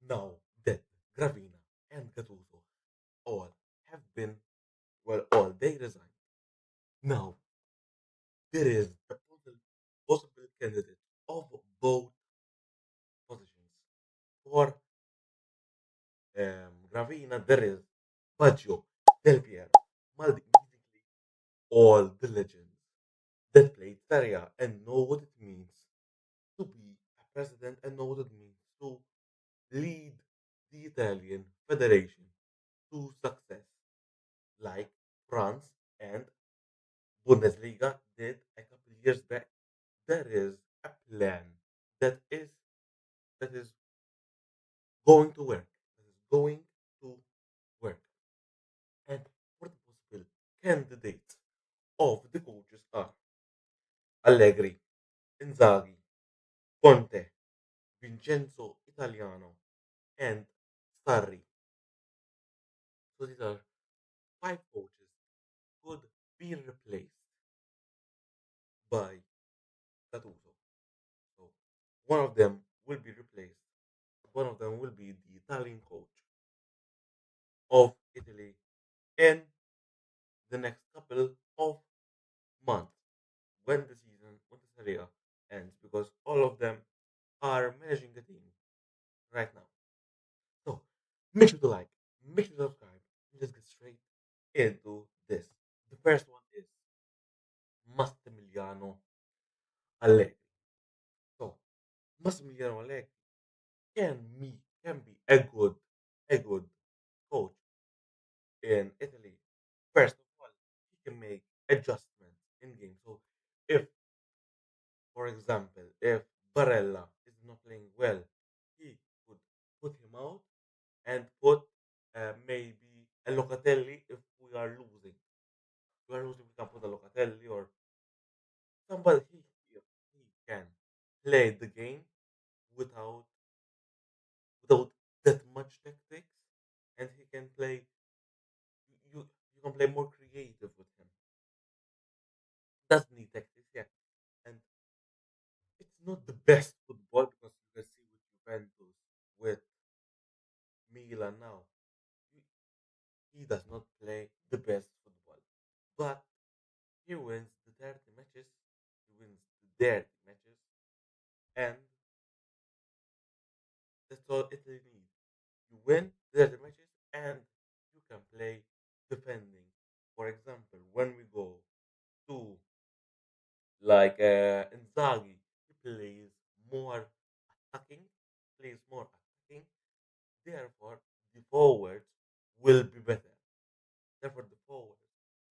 Now that Gravina and Gattuso all have been, well, all they resigned. Now there is a possible candidate of both positions. For Gravina, there is Baggio, Del Piero, Maldi, basically all the legends that played Serie A and know what it means to be a president and know what it means to lead the Italian Federation to success, like France and Bundesliga did a couple years back. There is a plan that is that is going to work. That is going to work. And for the possible candidates of the coaches are Allegri, Inzaghi, Conte, Vincenzo Italiano, and Sarri. So these are five coaches could be replaced by Gattuso. So one of them will be replaced. One of them will be the Italian coach of Italy in the next couple of months when the Serie A ends, because all of them are managing the team right now. So make sure to like, make sure to subscribe, and just get straight into this. The first one is Massimiliano Allegri. So Massimiliano Allegri can be a good coach in Italy. First of all, he can make adjustments in game. So if, for example, if Barella is not playing well, he could put him out and put maybe a Locatelli if we are losing. If we are losing, we can put a Locatelli or somebody. He can play the game without without that much tactics, and he can play. You can play more creative with him. Doesn't need tactics, yeah. And it's not the best football because you can see with Juventus, with Milan now. He, he does not play the best football, but he wins the dirty matches. He wins the dirty matches, and that's all Italy needs. You win the dirty matches, and you can play defending. For example, when we go to like Inzaghi, he more attacking, plays more attacking. Therefore, the forwards will be better. Therefore, the forwards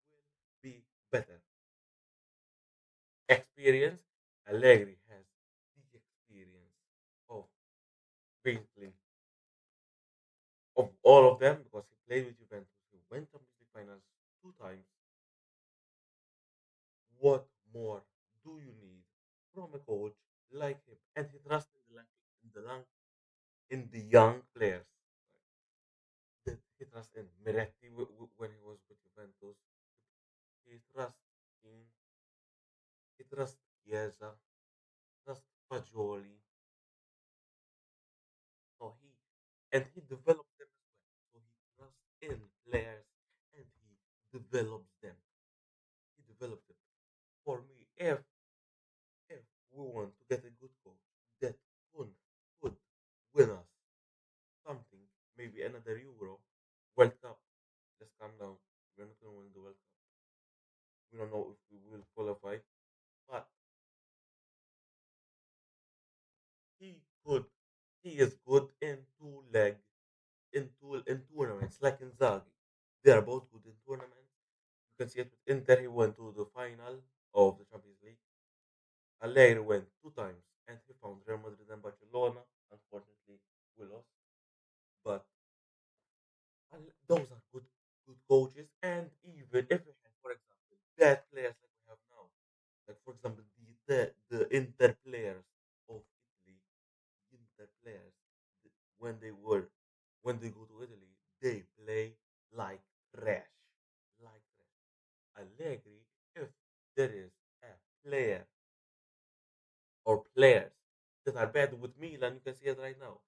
will be better. Experience. Allegri has the experience of basically of all of them because he played with Juventus. He went to the finals two times. What more do you need from a coach like him? And he trusts in the young players. That he trusts in Miretti when he was with Juventus. He trusts in he trusts Chiesa, trusts Fagioli. So he developed them as well. So he trusts in players and he develops them. He developed them. For me, if we want to get a good coach that could, could win us something, maybe another Euro, World Cup, just calm down. We're not going to win the World Cup. We don't know if we will qualify, but he could. He is good in two leg in tournaments like in Zaghi. They are both good in tournaments. You can see it with Inter. He went to the final of the Champions League. Allegri went two times, and he found Real Madrid and Barcelona. Unfortunately, we lost. But those are good coaches. And even if we have, for example, bad players like we have now, like for example the Inter players of Italy, Inter players, when they were when they go to Italy, they play like trash, like trash. Allegri, if there is a player or players that are bad with Milan, you can see it right now.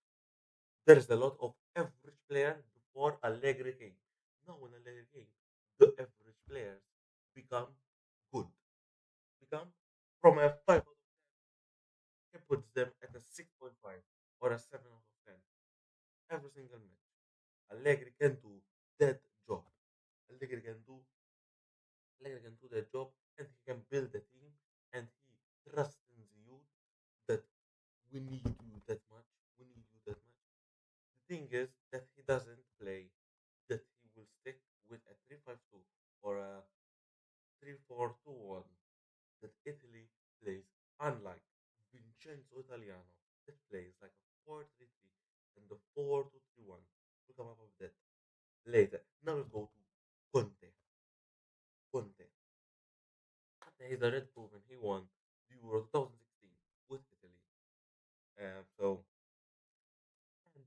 there is a lot of average players before Allegri came. Now when Allegri came, the average players become good. Become from a 5 out of 10, he puts them at a 6.5 or a 7 out of 10 every single match. Allegri can do that job. Allegri can do Allegri can do that job, and he can build a team, and he trusts in the youth that we need you that much. We need you that much. The thing is that he doesn't play that he will stick with a 3-5-2 or a 3-4-2-1 that Italy plays, unlike Vincenzo Italiano that plays like a 4-3-3 and the 4-2-3-1. We'll come up with that later. Now let's go to Conte. Conte. Conte is already proven he won the Euro 2016 with Italy. So and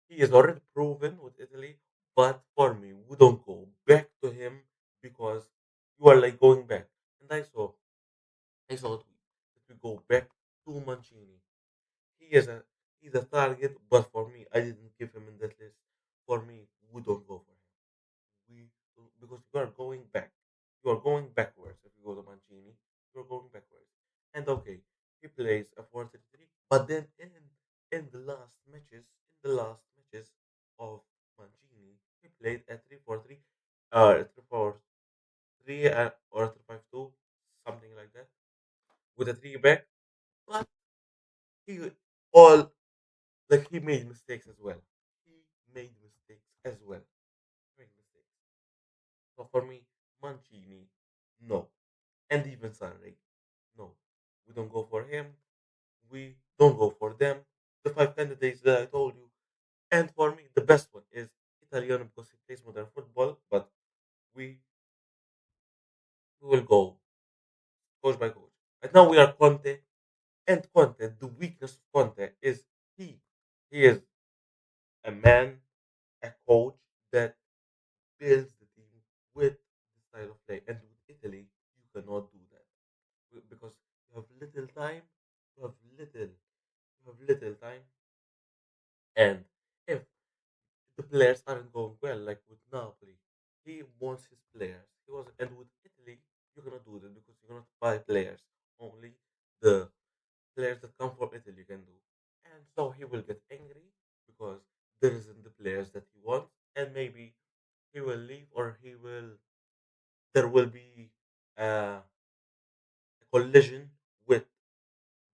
he is already proven with Italy, but for me, we don't go back to him because you are like going back. And I saw a tweet that we go back to Mancini. He is a he's a target, but for me, I didn't give him in that list. For me, we don't go for him. We because you are going back. You are going backwards if you go to Mancini. You are going backwards. And okay, he plays a 4-3-3, but then in the last matches of Mancini, he played a 3-4-3, 3-4-3, or a 3-5-2, something like that, with a three back. But he all like he made mistakes as well. He made mistakes as well. He made mistakes. So for me, Mancini, no. And even Sanrey, no. We don't go for him. We don't go for them. The five candidates that I told you. And for me, the best one is Italiano because he plays modern football, but we, we will go coach by coach. Right now we are Conte, and Conte, the weakness of Conte is he. He is a man, a coach that builds the team with the style of play. And with Italy, you cannot do that because you have little time. You have little. You have little time, and if the players aren't going well, like with Napoli, he wants his players. He was, and with Italy, you cannot do that because you cannot buy players. Only the players that come from Italy can do. And so he will get angry because there isn't the players that he wants, and maybe he will leave or he will there will be a collision with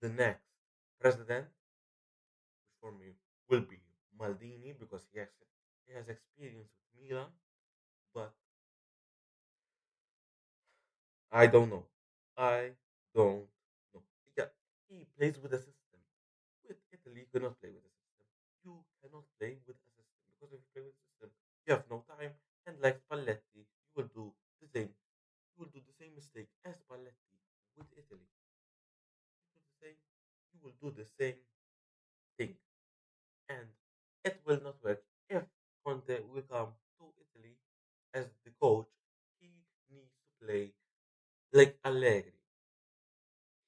the next president, which for me will be Maldini because he has experience with Milan, but I don't know. I don't know. Yeah, he plays with a system. With Italy, you cannot play with a system. You cannot play with a system because if you play with a system, you have no time. And like Spalletti, you will do the same. You will do the same mistake as Spalletti with Italy. You will do the same thing, and it will not work. If Conte will come to Italy as the coach, he needs to play like Allegri.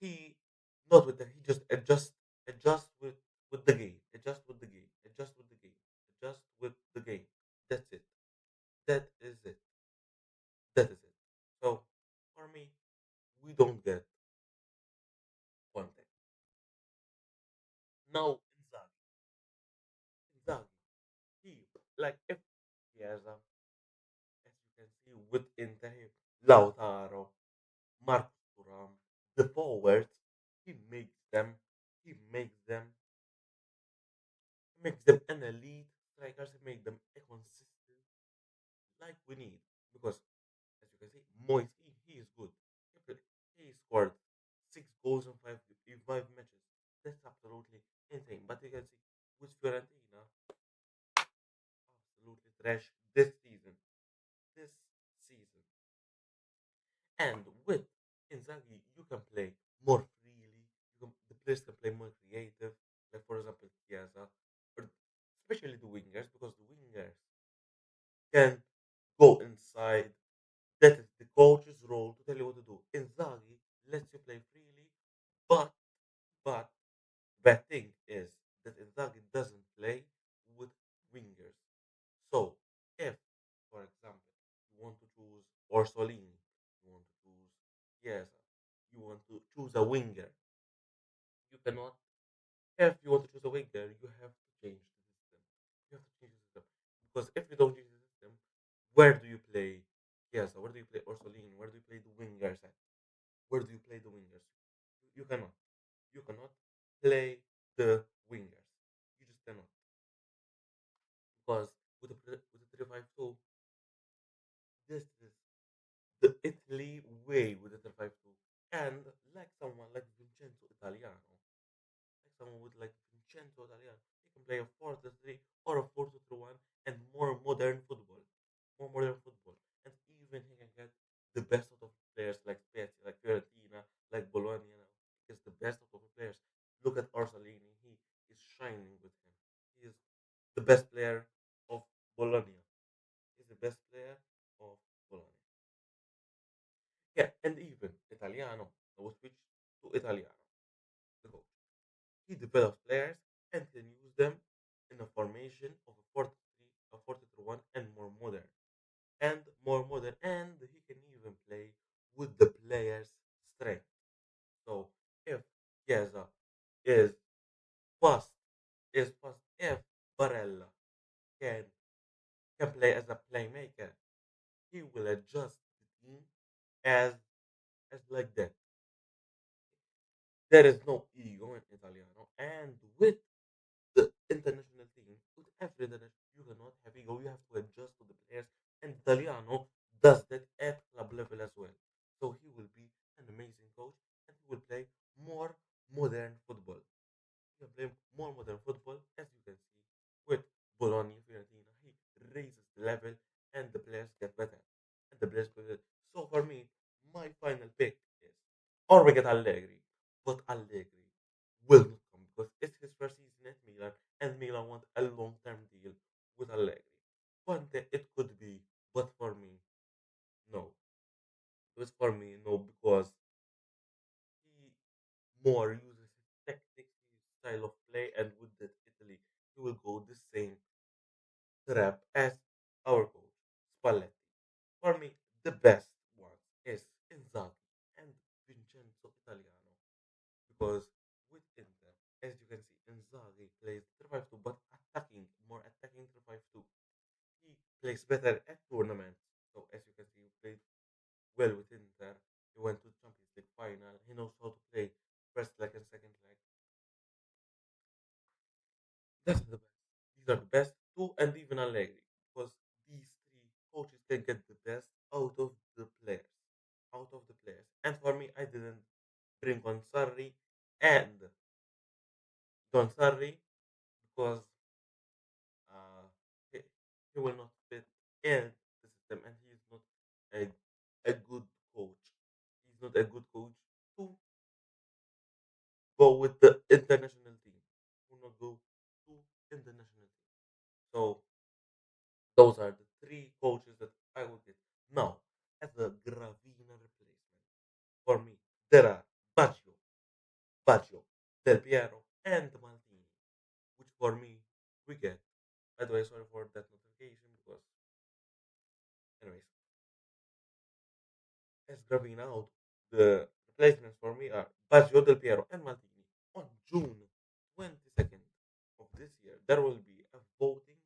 He not with the he just adjust with the game, adjust with the game, adjust with the game, adjust with the game. That's it. That is it. That is it. So for me, we don't get Conte. Now Inzaghi, he like if he has a as you can see with Inter, Lautaro, Marcus Thuram, the forwards, he makes them, he makes them, he makes them an elite strikers. He makes them a consistent like we need because as you can see, Moise he is good. He scored 6 goals in five matches. That's absolutely insane. But you can see with Fiorentina, absolutely trash this season. This season. And with Inzaghi, you can play more freely. The players can play more creative. Like for example, Chiesa, or especially the wingers, because the wingers can go inside. That is the coach's role to tell you what to do. Inzaghi lets you play freely, but but bad thing is that Inzaghi doesn't play with wingers. So, if, for example, you want to choose Orsolini, you want to choose Chiesa, you want to choose a winger, you cannot. If you want to choose a winger, you have to change the system. You have to change the system because if you don't change the system, where do you play Chiesa? Where do you play Orsolini? Where do you play the wingers at? Where do you play the wingers? You cannot. You cannot play the wingers. You just cannot because with a 3-5-2, this is the Italy way with the 3-5-2, and like someone like Vincenzo Italiano, like someone with like Vincenzo Italiano, he can play a 4-3 or a 4-2-1 and more modern football, and even he can get the best out of players like Spezia, like Fiorentina, like Bologna. You know, he is the best out of the players. Look at Orsolini; he is shining with him. He is the best player of Bologna. He's the best player of Bologna. Yeah, and even Italiano. I will switch to Italiano, the coach. He develops players and can use them in a formation of a 4-3, a 4-1, and more modern, and he can even play with the player's strength. So if Chiesa is fast, if Barella can can play as a playmaker, he will adjust the team as like that. There is no ego in Italiano, and with the international team, with every international, you cannot have ego. You have to adjust to the players, and Italiano does that at club level as well. So he will be an amazing coach, and he will play more modern football. He will play more modern football, as you can see with Bologna, Fiorentina. He raises the level, and the players get better, and the players get better. So for me, my final pick is, or we get Allegri, but Allegri will not come because it's his first season at Milan, and Milan want a long-term deal with Allegri. One day it could be, but for me, no. It was for me, no, because he more uses his tactics, his style of play, and with that Italy, he will go the same trap as our coach, Spalletti. For me, the best one is Inzaghi and Vincenzo Italiano because with Inter, as you can see, Inzaghi plays 3-5-2, but attacking, more attacking 3-5-2. He plays better at tournaments. So as you can see, he played well with Inter. He went to Champions League final. He knows how to play first leg and second leg. That's the best. These are the best two, and even Allegri, because these three coaches can get the best out of the players, And for me, I didn't bring on Sarri and Don Sarri because uh, he, he will not fit in the system, and he is not a a good coach. He's not a good coach to go with the international team. Who not go to international team. So those are the three coaches that I would get. Now, as a Gravina replacement, for me, there are Baggio, Del Piero, and Maldini, which for me, we get. By the way, sorry for that notification because, anyways, as Gravina out, the replacements for me are Baggio, Del Piero, and Maldini. On June 22nd of this year, there will be a voting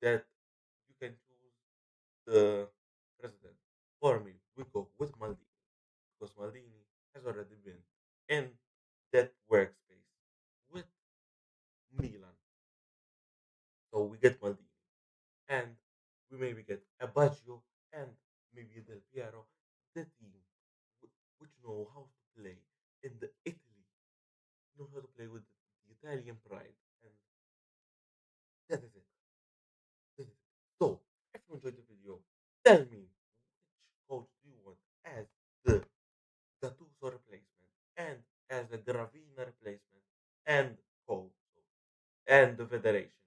that you can choose the president. For me, we go with Maldini because Maldini has already been in that workspace with Milan. So we get Maldini. And we maybe get a Baggio and maybe a Del Piero, the team which know how to play in the Italy, know how to play with the Italian pride. And that is it. That is it. So, if you enjoyed the video, tell me which coach do you want as the Gattuso replacement and as the Gravina replacement and coach and the federation.